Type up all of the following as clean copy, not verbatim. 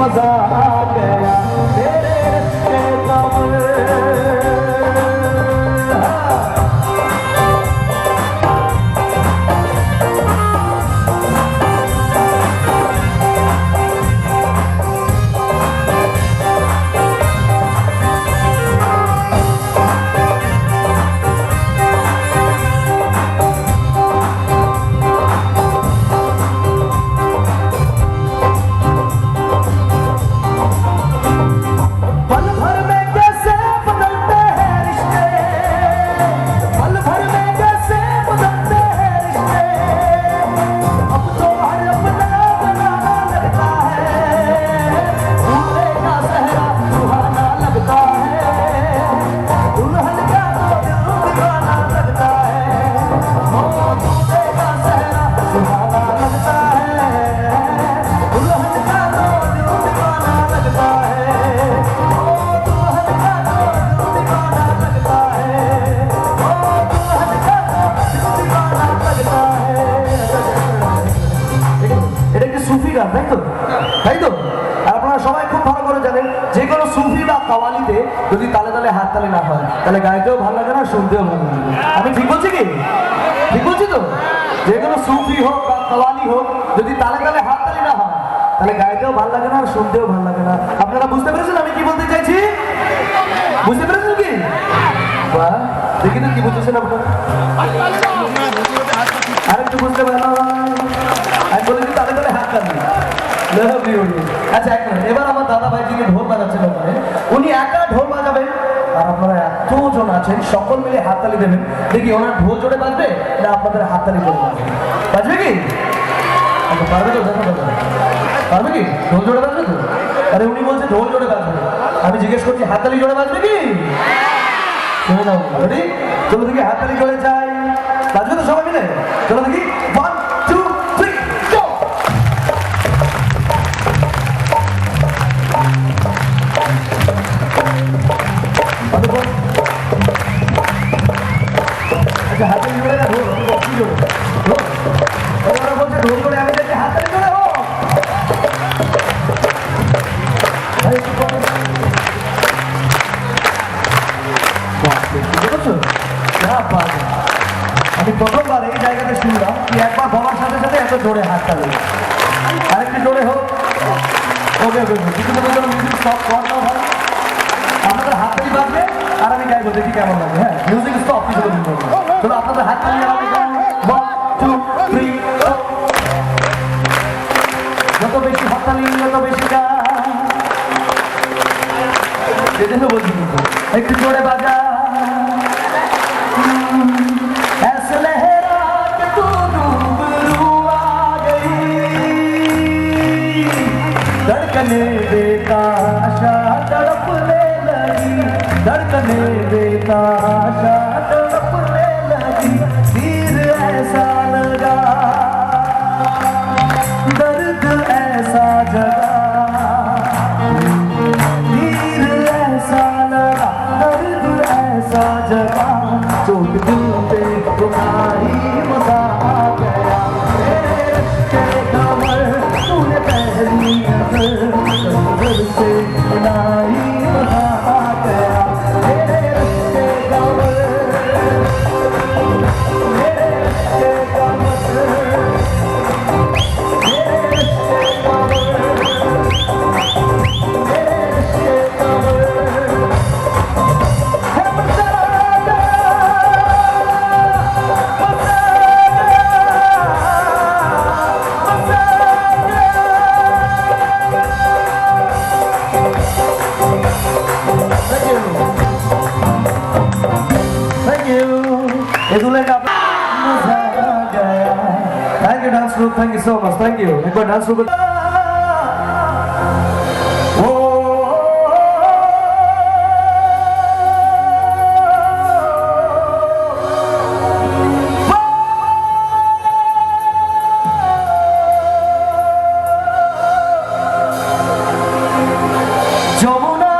मजा आ गया तेरे रिश्ते कमर। যদি তালে তালে হাত তালে না হয় তাহলে গাইতেও ভালো লাগে না, শুনতেও ভালো লাগে। আমি ঠিক বলছি কি? ঠিক বলছি তো? যে কোনো সুফি হোক বা কাওয়ালি হোক, যদি তালে তালে হাত তালে না হয় তাহলে গাইতেও ভালো লাগে না, শুনতেও ভালো লাগে না। আপনারা বুঝতে পেরেছেন আমি কি বলতে চাইছি? বুঝতে পেরেছেন কি? বাহ, দেখি না কি বুঝেছেন আপনারা? আরেকটু বুঝতে পারলাম। আমি বলেছি তালে তালে হাত তালে। আচ্ছা এক মিনিট, এবার আমার দাদা ভাই যিনি ঢোল বাজাচ্ছেন ওখানে, উনি একা ঢোল বাজাবেন আর আপনারা এতজন আছেন সকল মিলে হাততালি দেবেন। দেখি ওনার ঢোল জোরে বাজবে না আপনাদের হাততালি জোরে বাজবে? বাজবে কি? আচ্ছা পারবে তো? দেখা যাবে পারবে কি? ঢোল জোরে বাজবে তো? আরে উনি বলছে ঢোল জোরে বাজবে, আমি জিজ্ঞেস করছি হাততালি জোরে বাজবে কি? শুনে নাও রেডি? চলো দেখি হাততালি জোরে যাই, বাজবে তো সবাই মিলে? চলো দেখি 1 2 3 go। আচ্ছা হাততালি জোরে না ঢোল? কি জোরে? ওরা বলছে ঢোল জোরে, আমি দেখছি হাততালি জোরে হোক। আমি প্রথমবার এই জায়গাতে শুনলাম কি একবার বলার সাথে সাথে এত জোরে হাততালি। আরেকটু জোরে হোক। ওকে ওকে কিছু মিউজিক স্টপ কর না ভাই, আপনাদের হাততালি বাজবে আর আমি গাইবো, দেখি কেমন লাগে। হ্যাঁ মিউজিক স্টপ কিছু চলো আপনাদের হাততালি আর আমি গাই 1 2 3 যত বেশি হাততালি তত বেশি গান। সেজন্য বলছি কিন্তু একটু জোরে বাজা। ऐसे लहरा के तू रूबरू आ गई, धड़कने बेताशा तड़पने लगी, धड़कने बेताशा तड़पने लगी। तीर ऐसा लगा, दर्द ऐसा जगा, तीर ऐसा लगा, दर्द ऐसा जगा। चोट दिल पे तुम्हारी मजा आ गया तेरे रिश्ते कमर। तूने पहली नजर से मिलाई, मजा आ गया तेरे रिश्ते कमर, तेरे रिश्ते कमर, तेरे रिश्ते कमर, तेरे रिश्ते कमर। Thank you dance group, thank you so much, thank you. एक बार dance group যমুনা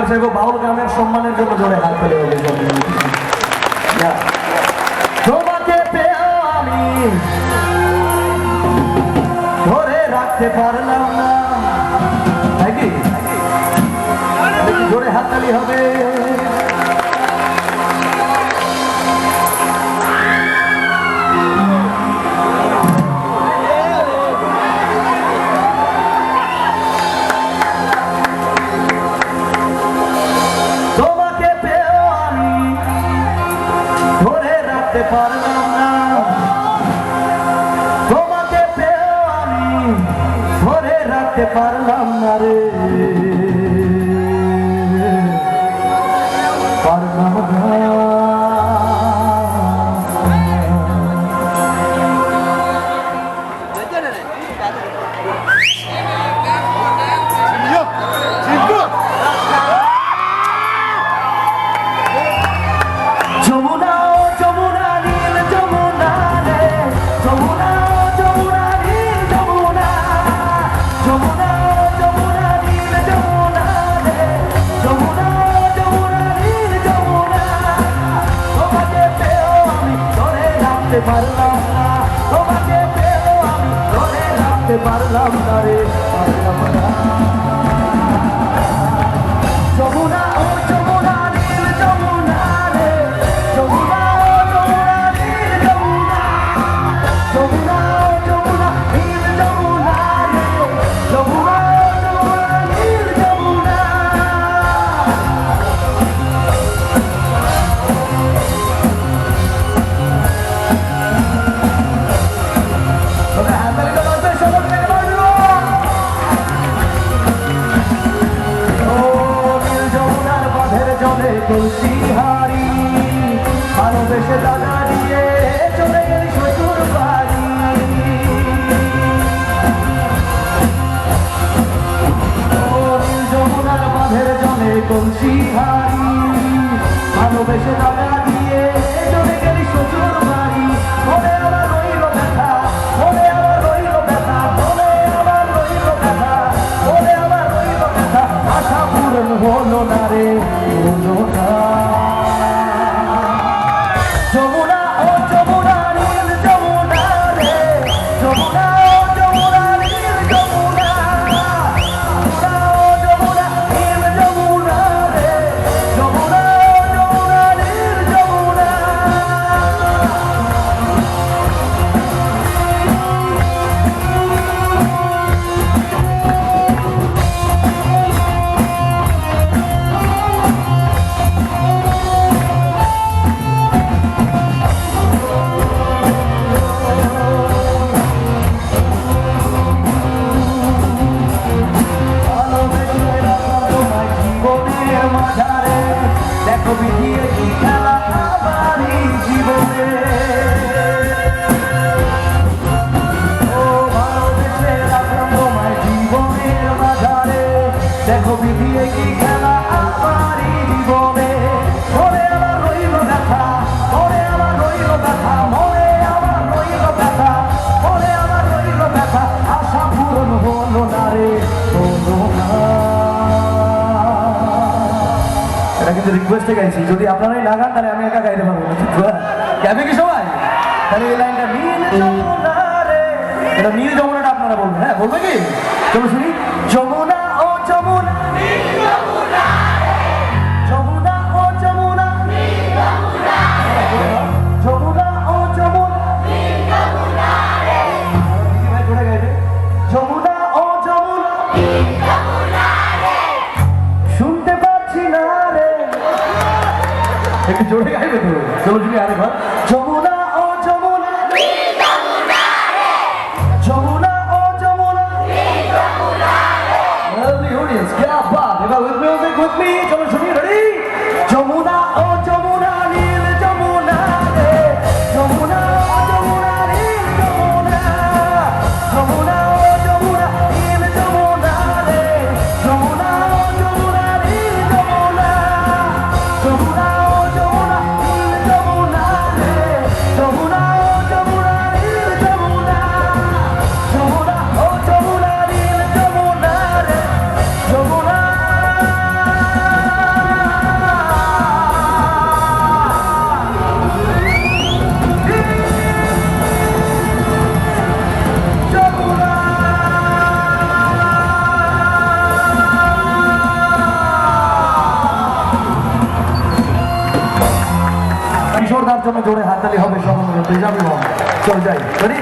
চাইবো বাউল গানের সম্মানের জন্য জোরে হাত তুলে হবে। তোমাকে পেয়েও আমি ধরে রাখতে পারলাম না, নাকি জোরে হাত তালি হবে। তোমাকে পেয়েও আমি ধরে রাখতে পারলাম না, তোমাকে পেয়েও আমি ধরে রাখতে পারলাম না রে, পারলাম না। যমুনা ও যমুনা নীল যমুনা রে, যমুনা ও যমুনা নীল যমুনা, যমুনা ও যমুনা নীল যমুনা রে, যমুনা ও যমুনা নীল যমুনা। তোমাকে পেয়েও আমি ধরে রাখতে পারলাম না, তোমাকে পেয়েও আমি ধরে রাখতে পারলাম না রে, পারলাম না। যমুনা ও যমুনা নীল যমুনা রে, যমুনা ও যমুনা নীল যমুনা, যমুনা ও যমুনা নীল যমুনা রে, যমুনা ও যমুনা নীল যমুনা। তবে হাততালিটা বাজবে, সবাই মিলে বাজলো। ও নীল যমুনার বাঁধের জলে তুলসী হারি, ভালোবেসে দাদা দিয়ে চলে গেলি শ্বশুর বাড়ি। ও নীল যমুনার বাঁধের জলে তুলসী হারি, ভালোবেসে দাদা দিয়ে চলে গেলি শ্বশুর বাড়ি। মনে আমার রইল ব্যথা, মনে আমার রইল ব্যথা, মনে আমার রইল ব্যথা, মনে আমার রইল ব্যথা, আশা পূরণ হলো না রে, হলো না। যমুনা ও যমুনা নীল যমুনা রে, যমুনা ও যমুনা নীল যমুনা, যমুনা ও যমুনা নীল যমুনা রে, যমুনা ও যমুনা নীল যমুনা। দেখো বিধিয়ে কি খেলা আমারই জীবনে, ও ভালোবেসে রাখলাম তোমায় জীবনের মাঝারে, দেখো বিধিয়ে কি খেলা আমারই জীবনে। মনে আমার রইল ব্যথা, মনে আমার রইল ব্যথা, মনে আমার রইল ব্যথা, মনে আমার রইল ব্যথা, আশা পূরণ হলো না রে, হলো না। এটা কিন্তু রিকোয়েস্টে গাইছি, যদি আপনারাই না গান তাহলে আমি একা গাইতে পারবো না। গাইবে কি সবাই? তাহলে এই লাইনটা নীল যমুনা রে, এটা নীল যমুনাটা আপনারা বলবেন, হ্যাঁ বলবে কি? চলো শুনি। যমুনা ও যমুনা নীল যমুনা রে, যমুনা ও যমুনা নীল যমুনা রে, যমুনা ও যমুনা নীল যমুনা রে। দিদি ভাই জোরে গাইবে। যমুনা ও যমুনা নীল যমুনা রে, শুনতে পাচ্ছি না রে, একটু জোরে গাইবে তো। চলো শুনি আরেকবার। যমুনা ও যমুনা নীল যমুনা রে, যমুনা ও যমুনা নীল যমুনা রে। Lovely audience, क्या बात है। With music with me, চলো শুনি, ready? যমুনা ও যমুনা নীল যমুনা রে, যমুনা ও যমুনা নীল যমুনা, যমুনা ও যমুনা নীল যমুনা রে, যমুনা ও যমুনা নীল যমুনা, যমুনা ও যমুনা নীল যমুনা রে, যমুনা ও যমুনা নীল যমুনা, যমুনা ও যমুনা নীল যমুনা রে, যমুনা। জন্য জোরে হাততালি হবে সকল মিলে, তুই যাবি বাবা, চল যাই, রেডি?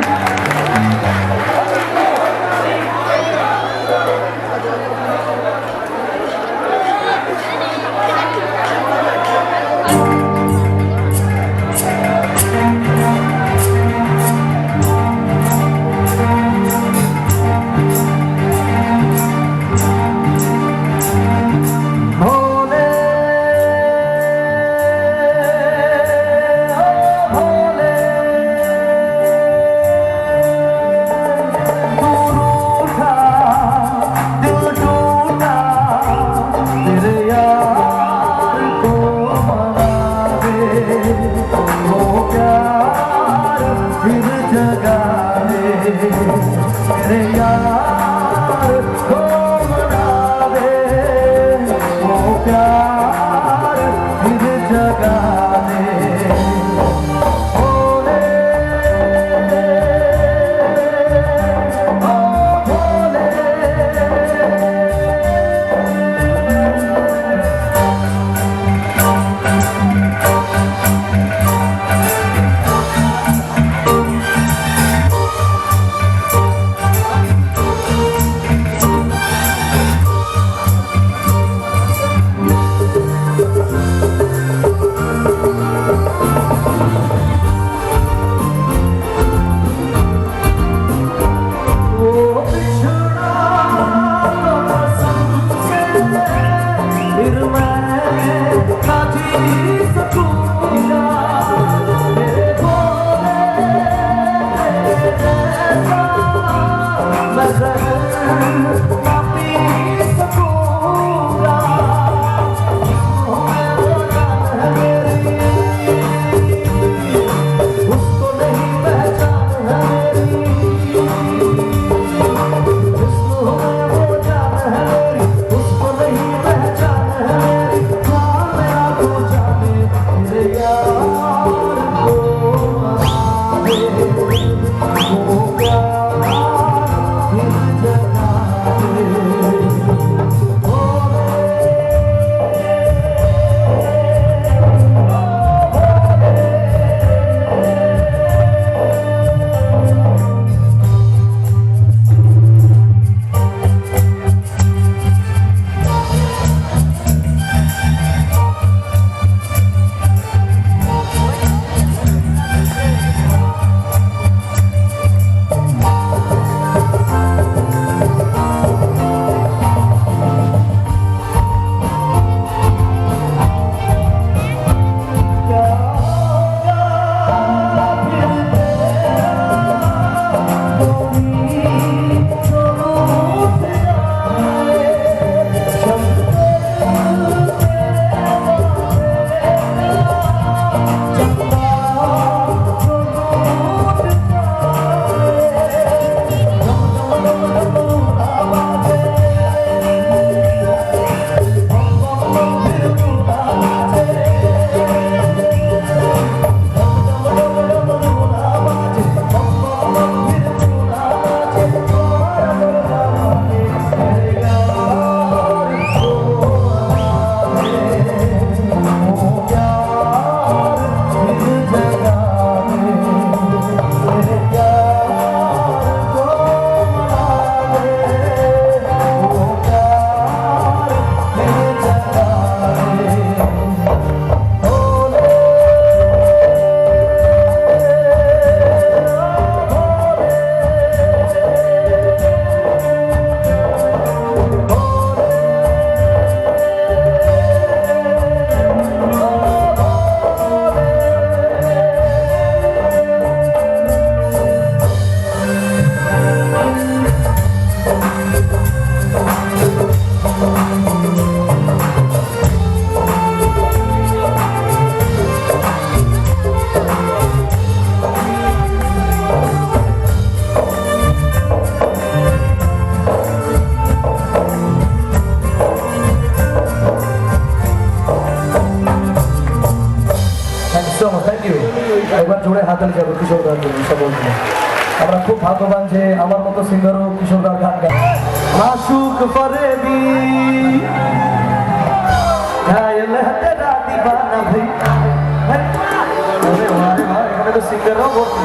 একবার জোরে হাতালি যাবো কিশোর দার জন্য সকল মিলে। আমরা খুব ভাগ্যবান যে আমার মতো সিঙ্গারও কিশোর দার গান গায়। মাসুক ফরেবি ঘায়েল তেরা দিবানা ভাই। सिंगरরাও ভর্তি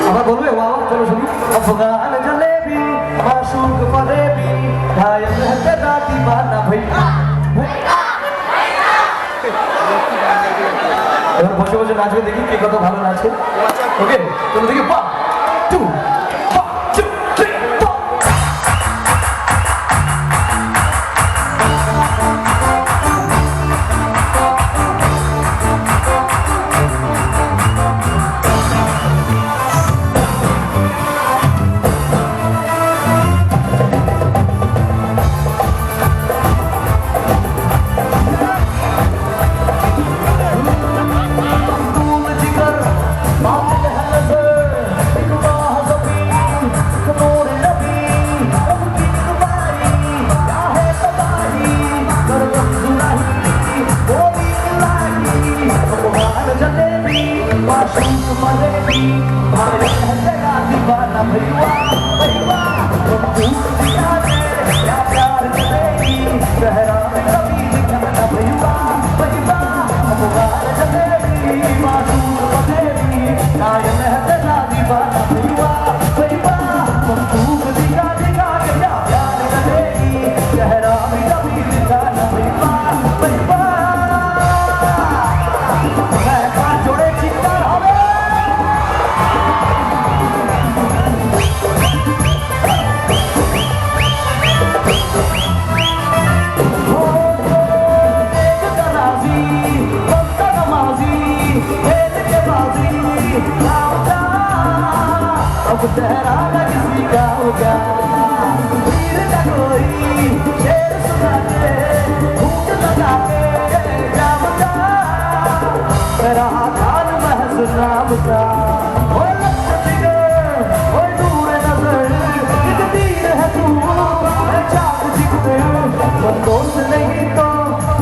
আবার বলবে ওয়া চলো শুনি अफगान जलेबी माशूक फरेबी घायल रहते दादी बाना भैया এবার বসে বসে নাচবে দেখি কে কত ভালো নাচে ওকে চলো দেখি 1 2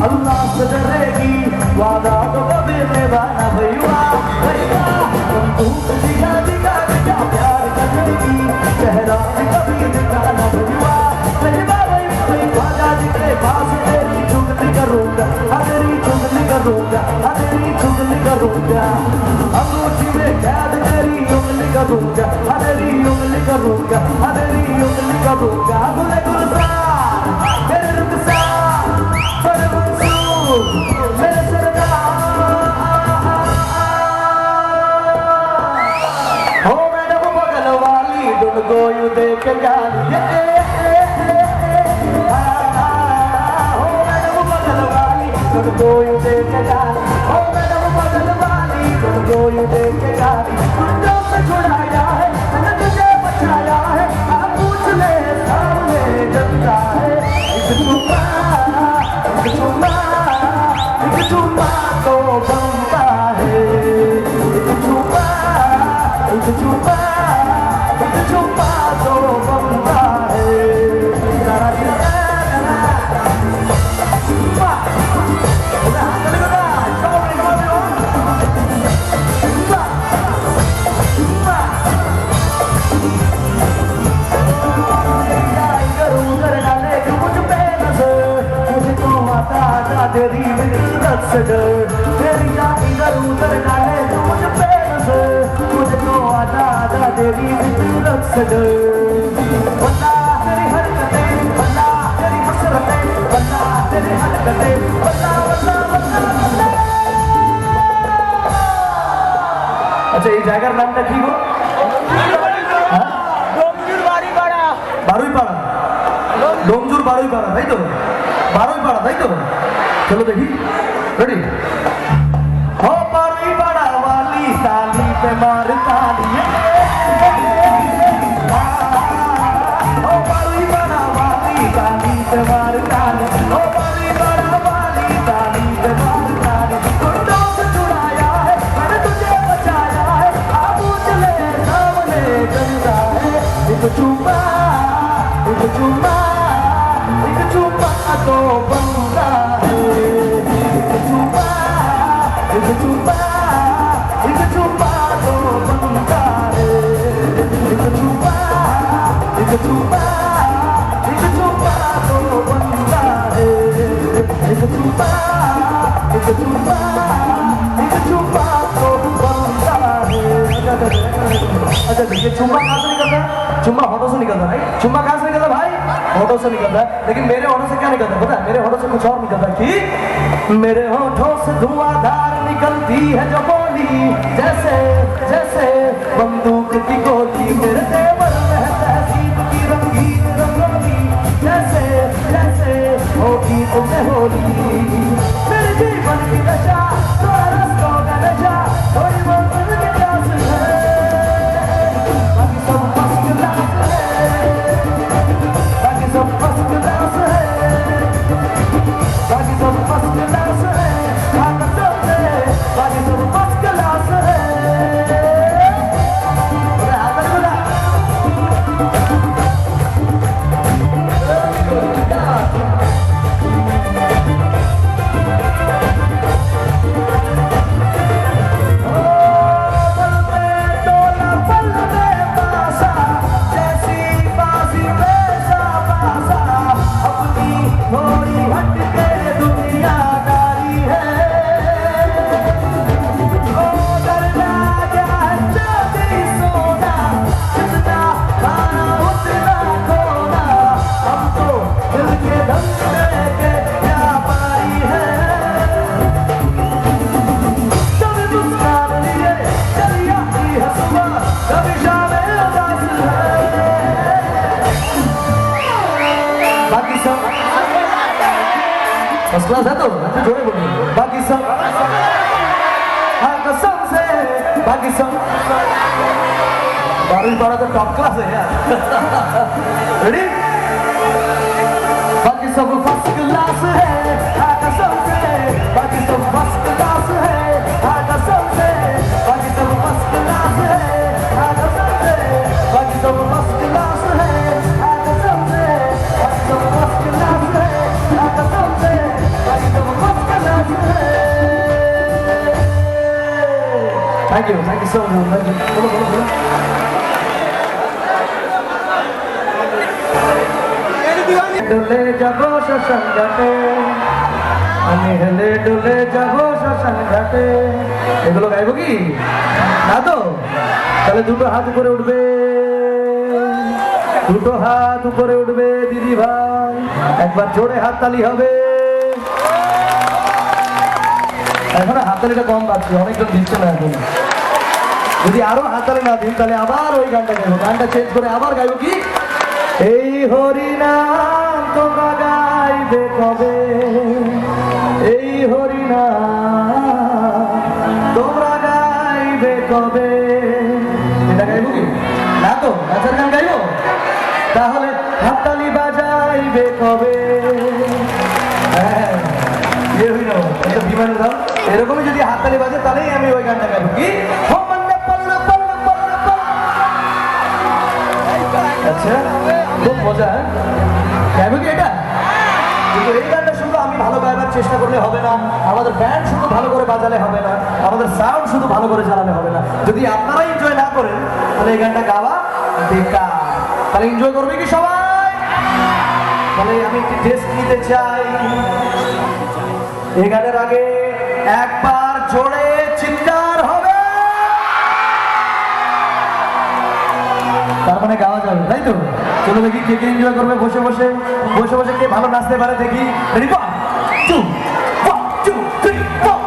अल्लाह से डरेगी वादा तो कभी निभाना भैया भैया बंदूक दिखा दिखा के क्या प्यार करेगी चेहरा भी कभी दिखाना भैया भैया भैया ख्वाजा जी के पास तेरी चुगली करूंगा तेरी चुगली करूंगा तेरी चुगली करूंगा अंगूठी में कैद तेरी उंगली करूंगा तेरी उंगली करूंगा तेरी उंगली करूंगा गुले गुलजार तेरे रुखसार मेरे सरदार हो मैडम बगल वाली दुन को यूं देख गाली हो मैडम बगल वाली दुन को यूं देख गाली हो मैडम बगल वाली दुन को यूं देख गाली गुंडों से छुड़ाया है मैंने तुझे बचाया है आप पूछ ले सामने जनता है एक चुम्मा तो बनता है एक चुम्मा तो बनता है तेरी मिन्नत से डर तेरी इधर उधर डाले तू मुझ पे नजर मुझको आजा तेरी मिन्नत से डर बता तेरी हरकतें बता तेरी हसरतें बता तेरी हरकतें बता अच्छा ये জায়গার নামটা কি গো ডোমজুর বাড়িপাড়া বারুইপাড়া ডোমজুর বারুইপাড়া তাই তো বারুইপাড়া ताई तो चलो देखी रेडी हो बारी बड़ा वाली साली पे मार ताली हो बारी बड़ा वाली साली पे मार ताली हो बारी बड़ा वाली साली पे मार ताली गुंडों से छुड़ाया है मैंने तुझे बचाया है आप चले सामने जनता है एक चुम्मा तो बनता है एक चुम्मा तो बनता है एक चुम्मा तो बनता है एक चुम्मा तो बनता है एक चुम्मा तो बनता है चुम्मा कहाँ से निकलता है? चुम्मा होठों से निकलता है, राइट? चुम्मा कहाँ से निकलता है भाई? होठों से निकलता है। लेकिन मेरे होठों से क्या निकलता है पता है? मेरे होठों से कुछ और निकलता है कि मेरे होठों से धुआंधार निकलती है जो बोली, जैसे जैसे बंदूक की गोली। मेरे तेवर में है तहजीब की रंगीन रंगोली, जैसे जैसे होगी तुमने होली। मेरे जीवन की दशा थोड़ा रस्तों का नशा, थोड़ी बोतल की प्यास है, बाकी सब फर्स्ट क्लास है, बाकी सब फर्स्ट क्लास है, बाकी सब फर्स्ट क्लास है, बाकी सब फर्स्ट क्लास है। थोड़ी हटके दुनियादारी है, ओ डरना क्या चांदी सोना, जितना खाना उतना खोना, हम तो दिल के धंधे के व्यापारी है। कभी मुस्कान लिए चली आती है सुबह, कभी शामें उदास है, बाकी सब फर्स्ट क्लास है तो जोड़े बोलिए। बाकी सब हाँ कसम से, बाकी सब 12वीं 12 तो टॉप क्लास है यार। रेडी? बाकी सब फर्स्ट क्लास है, हाँ कसम से, बाकी सब फर्स्ट क्लास है, हाँ कसम से, बाकी सब फर्स्ट क्लास है, हाँ कसम से, बाकी सब फर्स्ट क्लास है, हाँ कसम से, बाकी सब फर्स्ट क्लास है, हाँ कसम से, बाकी सब फर्स्ट क्लास है। Thank you so much. बोलो बोलो बोलो। डुले जाबो শ্মশানঘাটে, আমি হেলে ডুলে যাবো শ্মশানঘাটে। এগুলো গাইবো কি না তো? তাহলে দুটো হাত উপরে উঠবে, দুটো হাত উপরে উঠবে দিদি ভাই, একবার জোরে হাততালি হবে। এখন হাততালিটা কম পাচ্ছি, অনেকজন দিচ্ছে না এখন। যদি আরো হাততালি না দিন তাহলে আবার ওই গানটা গাইবো, গানটা চেঞ্জ করে আবার গাইবো কি এই হরিনাম তোমরা গাইবে কবে, এই হরিনাম তোমরা গাইবে কবে। এটা গাইবো কি না তো? নাচের গান গাইবো? তাহলে হাততালি বাজাইবে কবে? হ্যাঁ ইয়ে হইল এটা বিমানের দাম। এরকমই যদি হাততালি বাজে তাহলেই আমি ওই গানটা গাইবো কি আচ্ছা খুব মজা। গাইবো কি এটা? কিন্তু এই গানটা শুধু আমি ভালো গাইবার চেষ্টা করলে হবে না, আমাদের ব্যান্ড শুধু ভালো করে বাজালে হবে না, আমাদের সাউন্ড শুধু ভালো করে চালালে হবে না। যদি আপনারা এনজয় না করেন তাহলে এই গানটা গাওয়া বেকার। তাহলে এনজয় করবে কি সবাই? তাহলে আমি একটি টেস্ট নিতে চাই। এই গানের আগে একবার জোরে চিৎকার হবে, তার মানে গাওয়া যাবে, তাই তো? চলো দেখি কে কে এনজয় করবে বসে বসে, বসে বসে কে ভালো নাচতে পারে দেখি। রেডি? 1 2 3 4